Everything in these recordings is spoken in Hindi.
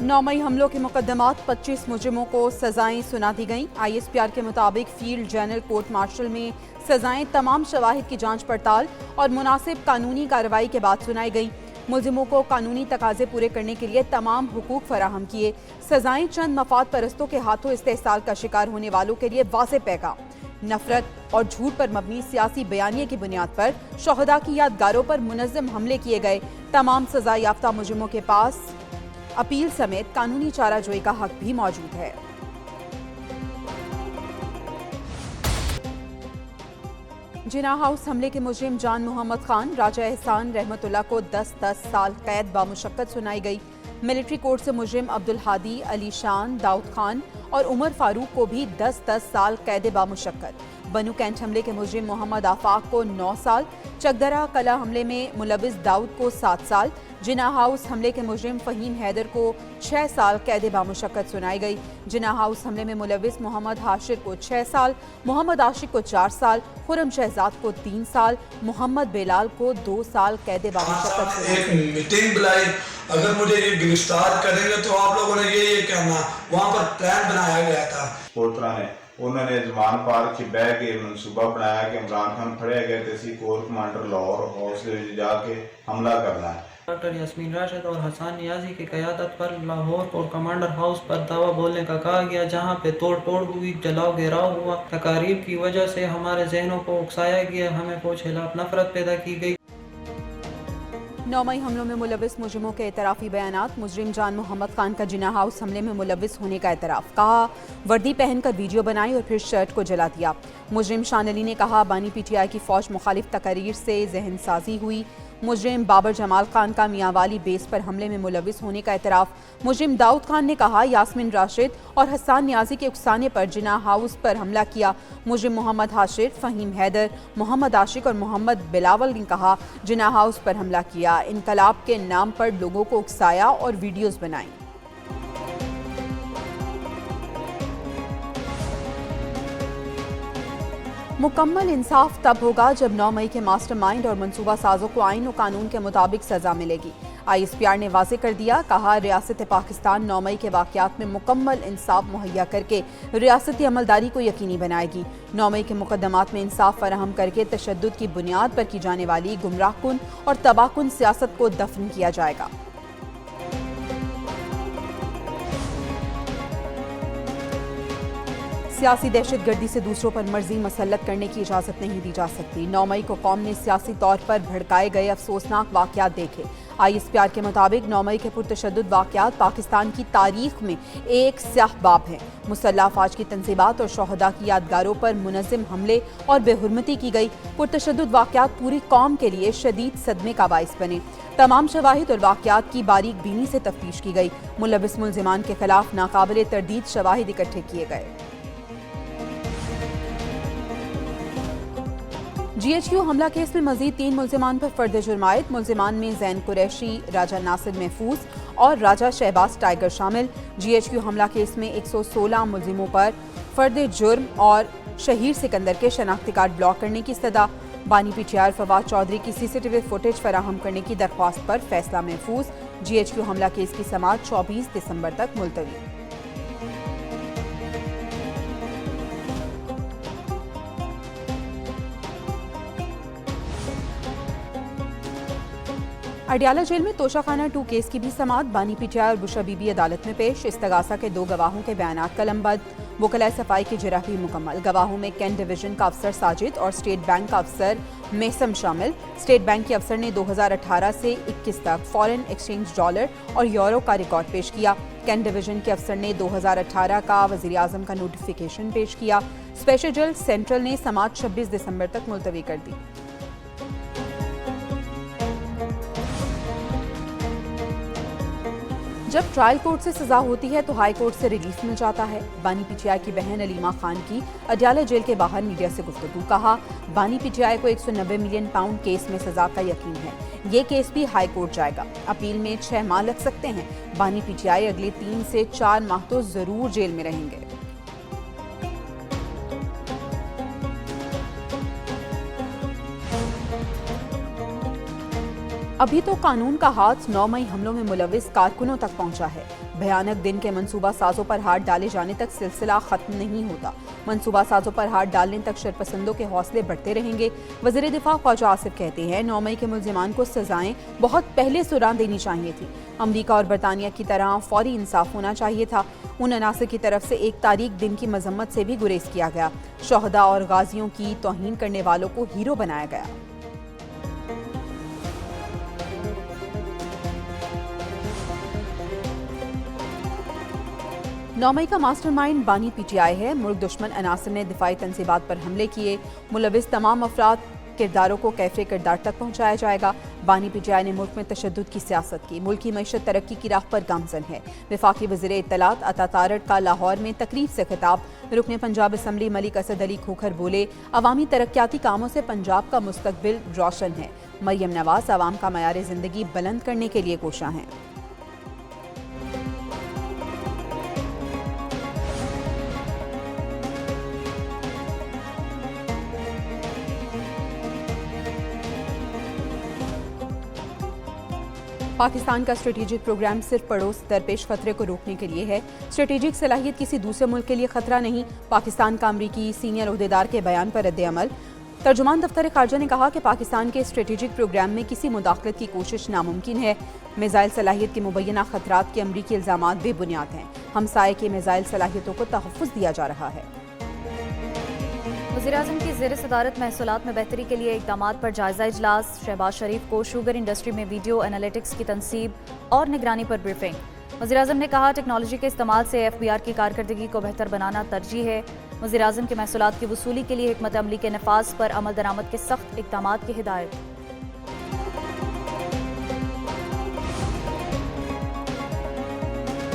9 मई हमलों के मुकदमात 25 मुजरिमों को सजाएं सुना दी गईं। ISPR के मुताबिक फील्ड जनरल कोर्ट मार्शल में सजाएं तमाम शवाहिद की जांच पड़ताल और मुनासिब कानूनी कार्रवाई के बाद सुनाई गईं। मुलजिमों को कानूनी तकाजे पूरे करने के लिए तमाम हुकूक फराहम किए। सजाएं चंद मफाद परस्तों के हाथों इस्तेहसाल का शिकार होने वालों के लिए वाज़ेह पैगाम। नफरत और झूठ पर मबनी सियासी बयानिए की बुनियाद पर शोहदा की यादगारों पर मुनज़्ज़म हमले किए गए। तमाम सजा याफ्ता मुजरिमों के पास अपील समेत कानूनी चाराजोई का हक भी मौजूद है। जिना हाउस हमले के मुजरिम जान मोहम्मद खान राजा एहसान रहमतुल्लाह को 10-10 साल कैद बामुशक्कत सुनाई गई। मिलिट्री कोर्ट से मुजरिम अब्दुल हादी, अली शान, दाऊद खान और उमर फारूक को भी 10-10 साल कैद बामुशक्कत। बनू कैंट हमले के मुजरिम मोहम्मद आफाक को 9 साल, चकदरा कला हमले में मुलविस दाऊद को 7 साल, जिना हाउस हमले के मुजरिम फ़हीम हैदर को 6 साल कैद बामुशक्कत सुनाई गई। जिना हाउस हमले में मुलविस मोहम्मद हाशिर को 6 साल, मोहम्मद आशिक को 4 साल, खुरम शहजाद को 3 साल, मोहम्मद बेलाल को 2 साल कैद बामुशक्कत। एक मीटिंग बुलाई, अगर मुझे ये गिरफ्तार करेंगे तो आप लोगों ने ये कहना, वहाँ पर प्लान बनाया गया था। कोर्टरा ने उन्होंने जमान पार्क की बह के मनसूबा बनाया कि इमरान खान फड़े गए थे सी कोर कमांडर लाहौर हाउस जाके हमला करना है। डॉक्टर यास्मीन राशिद और हसन नियाजी की क़यादत पर लाहौर और कमांडर हाउस पर दावा बोलने का कहा गया, जहां पे तोड़ हुई, जलाओ घेराव हुआ। तकारीब की वजह से हमारे जहनों को उकसाया गया, हमें फौज खिलाफ नफरत पैदा की गई। 9 मई हमलों में मुलविस मुजरिमों के एतराफ़ी बयानात। मुजरिम जान मोहम्मद खान का जिना हाउस हमले में मुलविस होने का एतराफ़। कहा वर्दी पहनकर वीडियो बनाई और फिर शर्ट को जला दिया। मुजरिम शान अली ने कहा बानी PTI की फ़ौज मुखालिफ तकारीर से जहन साजी हुई। मुजरिम बाबर जमाल खान का मियांवाली बेस पर हमले में मुलविस होने का एतराफ़। मुजरिम दाऊद खान ने कहा यास्मीन राशिद और हसन नियाजी के उकसाने पर जिना हाउस पर हमला किया। मुजरिम मोहम्मद हाशिर, फ़हीम हैदर, मोहम्मद आशिक और मोहम्मद बिलावल ने कहा जिना हाउस पर हमला किया, इनकलाब के नाम पर लोगों को उकसाया और वीडियोज़ बनाई। मुकम्मल इंसाफ तब होगा जब 9 मई के मास्टरमाइंड और मनसूबा साजों को आइन और कानून के मुताबिक सजा मिलेगी। ISPR ने वाज़ेह कर दिया। कहा रियासत पाकिस्तान 9 मई के वाक़यात में मुकम्मल इंसाफ मुहैया करके रियासती अमलदारी को यकीनी बनाएगी। 9 मई के मुकदमात में इंसाफ फराहम करके तशद्दुद की बुनियाद पर की जाने वाली गुमराहकुन और तबाहकुन सियासत को दफन किया जाएगा। सियासी दहशतगर्दी से दूसरों पर मर्जी मसल्लत करने की इजाज़त नहीं दी जा सकती। 9 मई को कौम ने सियासी तौर पर भड़काए गए अफसोसनाक वाक़यात देखे। ISPR के मुताबिक 9 मई के पुरतशद्दुद वाक़यात पाकिस्तान की तारीख में एक स्याह बाब हैं। मुसल्लह अफ़वाज की तंज़ीबात और शोहदा की यादगारों पर मुनज़्ज़म हमले और बेहुरमती की गई। पुरतशद्दुद वाक़यात पूरी कौम के लिए शदीद सदमे का बाइस बने। तमाम शवाहिद और वाक़यात की बारीक बीनी से तफ्तीश की गई। मुलविस मुल्ज़िमान के खिलाफ नाकाबिले तरदीद शवाहिद इकट्ठे किए गए। GHQ हमला केस में मजीद 3 मुल्जिमान पर फर्द जुर्मायत। मुल्जिमान में जैन कुरैशी, राजा नासिर महफूज और राजा शहबाज टाइगर शामिल। GHQ हमला केस में 116 मुल्जिमों पर फर्द जुर्म और शहीर सिकंदर के शनाख्ती कार्ड ब्लॉक करने की सदा। बानी PTI फवाद चौधरी की CCTV फुटेज फराहम करने की दरख्वास्त पर फैसला महफूज। GHQ हमला केस की समाअत 24 दिसंबर तक मुलतवी। अडियाला जेल में तोशाखाना 2 केस की भी समाअत। बानी PTI और बुशरा बीबी अदालत में पेश। इस्तगासा के 2 गवाहों के बयानात कलमबंद। वकलाए सफाई की जिरह मुकम्मल। गवाहों में कैंट डिवीजन का अफसर साजिद और स्टेट बैंक का अफसर मेसम शामिल। स्टेट बैंक के अफसर ने 2018 से 21 तक फॉरेन एक्सचेंज डॉलर और यूरो का रिकॉर्ड पेश किया। कैंट डिवीजन के अफसर ने 2018 का वज़ीर आज़म का नोटिफिकेशन पेश किया। स्पेशल जज सेंट्रल ने समाअत 26 दिसंबर तक मुलतवी कर दी। जब ट्रायल कोर्ट से सजा होती है तो हाई कोर्ट से रिलीफ मिल जाता है। बानी PTI की बहन अलीमा खान की अडियाला जेल के बाहर मीडिया से गुफ्तगू। कहा बानी PTI को 190 मिलियन पाउंड केस में सजा का यकीन है। ये केस भी हाई कोर्ट जाएगा। अपील में 6 माह लग सकते हैं। बानी PTI अगले 3 से 4 माह तो जरूर जेल में रहेंगे। अभी तो कानून का हाथ 9 मई हमलों में मुलविस कारकुनों तक पहुंचा है। भयानक दिन के मंसूबा साजों पर हाथ डाले जाने तक सिलसिला खत्म नहीं होता। मंसूबा साजों पर हाथ डालने तक शरपसंदों के हौसले बढ़ते रहेंगे। वज़ीर दिफा ख्वाजा आसिफ कहते हैं 9 मई के मुल्जिमान को सजाएं बहुत पहले सुरां देनी चाहिए थी। अमरीका और बरतानिया की तरह फौरी इंसाफ होना चाहिए था। उन अनासर की तरफ से 1 तारीख दिन की मजम्मत से भी गुरेज किया गया। शोहदा और गाजियों की तौहीन करने वालों को हीरो बनाया गया। नौ मई का मास्टरमाइंड बानी पीटीआई है। मुल्क दुश्मन अनासर ने दिफाई तंसीबात पर हमले किए। मुलविस तमाम अफराद किरदारों को कैफे किरदार तक पहुंचाया जाएगा। बानी पीटीआई ने मुल्क में तशद्दुद की सियासत की। मुल्क की मईशत तरक्की की राह पर गामजन है। वफाकी वज़ीर इत्तलात अता तारड़ का लाहौर में तकरीब से खिताब। रुकने पंजाब असम्बली मलिक असद अली खोखर बोले अवामी तरक्याती कामों से पंजाब का मुस्तकबिल रोशन है। मरियम नवाज अवाम का मयार जिंदगी बुलंद करने के लिए कोशा हैं। पाकिस्तान का स्ट्रेटेजिक प्रोग्राम सिर्फ पड़ोस दरपेश खतरे को रोकने के लिए है। स्ट्रेटेजिक सलाहियत किसी दूसरे मुल्क के लिए खतरा नहीं। पाकिस्तान का अमरीकी सीनियर ओहदेदार के बयान पर रद्द-ए-अमल। तर्जुमान दफ्तर खारजा ने कहा कि पाकिस्तान के स्ट्रेटेजिक प्रोग्राम में किसी मुदाखलत की कोशिश नामुमकिन है। मिसाइल सलाहियत के मुबैना खतरात के अमरीकी इल्जामात बेबुनियाद हैं। हमसाये की मिसाइल सलाहियतों को तहफ़्फ़ुज़ दिया जा रहा है। वज़ीर-ए-आज़म की ज़ेर सदारत महसूलात में बेहतरी के लिए इक़दामात पर जायज़ा इजलास। शहबाज शरीफ को शुगर इंडस्ट्री में वीडियो एनालिटिक्स की तनसीब और निगरानी पर ब्रीफिंग। वज़ीर-ए-आज़म ने कहा टेक्नोलॉजी के इस्तेमाल से FBR की कारकर्दगी को बेहतर बनाना तरजीह है। वज़ीर-ए-आज़म के महसूलात की वसूली के लिए हिकमत अमली के नफाज पर अमल दरामद के सख्त इक़दामात की हिदायत।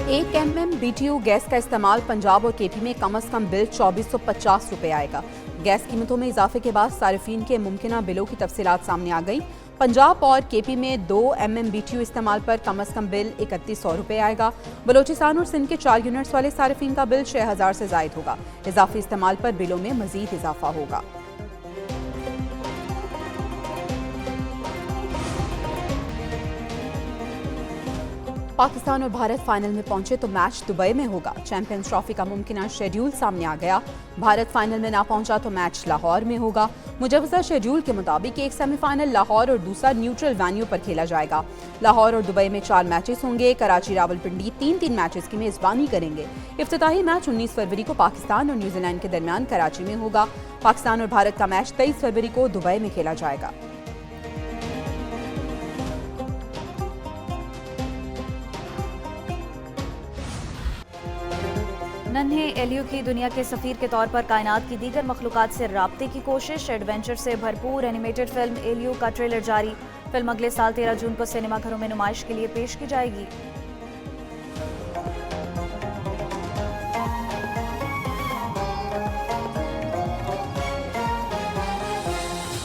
1 mm BTU गैस का इस्तेमाल पंजाब और KP में कम अज़ कम बिल 2450 रुपये आएगा। गैस कीमतों में इजाफे के बाद सारिफीन के मुमकिना बिलों की तफसीलात सामने आ गई। पंजाब और KP में 2 mm BTU इस्तेमाल पर कम अज़ कम बिल 3100 रुपये आएगा। बलोचिस्तान और सिंध के 4 यूनिट्स वाले सारिफीन का बिल 6000 से जायद होगा। इजाफी इस्तेमाल पर बिलों में मजीद इजाफा होगा। पाकिस्तान और भारत फाइनल में पहुंचे तो मैच दुबई में होगा। चैंपियंस ट्रॉफी का मुमकिना शेड्यूल सामने आ गया। भारत फाइनल में ना पहुंचा तो मैच लाहौर में होगा। मुजव्वज़ा शेड्यूल के मुताबिक एक सेमीफाइनल लाहौर और दूसरा न्यूट्रल वेन्यू पर खेला जाएगा। लाहौर और दुबई में 4 मैचेस होंगे। कराची रावलपिंडी 3-3 मैचेस की मेज़बानी करेंगे। इफ्तिताही मैच 19 फरवरी को पाकिस्तान और न्यूजीलैंड के दरमियान कराची में होगा। पाकिस्तान और भारत का मैच 23 फरवरी को दुबई में खेला जाएगा। नन्हे एलियो की दुनिया के सफ़ीर के तौर पर कायनात की दीगर मखलूक़ात से राब्ते की कोशिश। एडवेंचर से भरपूर एनिमेटेड फिल्म एलियो का ट्रेलर जारी। फिल्म अगले साल 13 जून को सिनेमा घरों में नुमाइश के लिए पेश की जाएगी।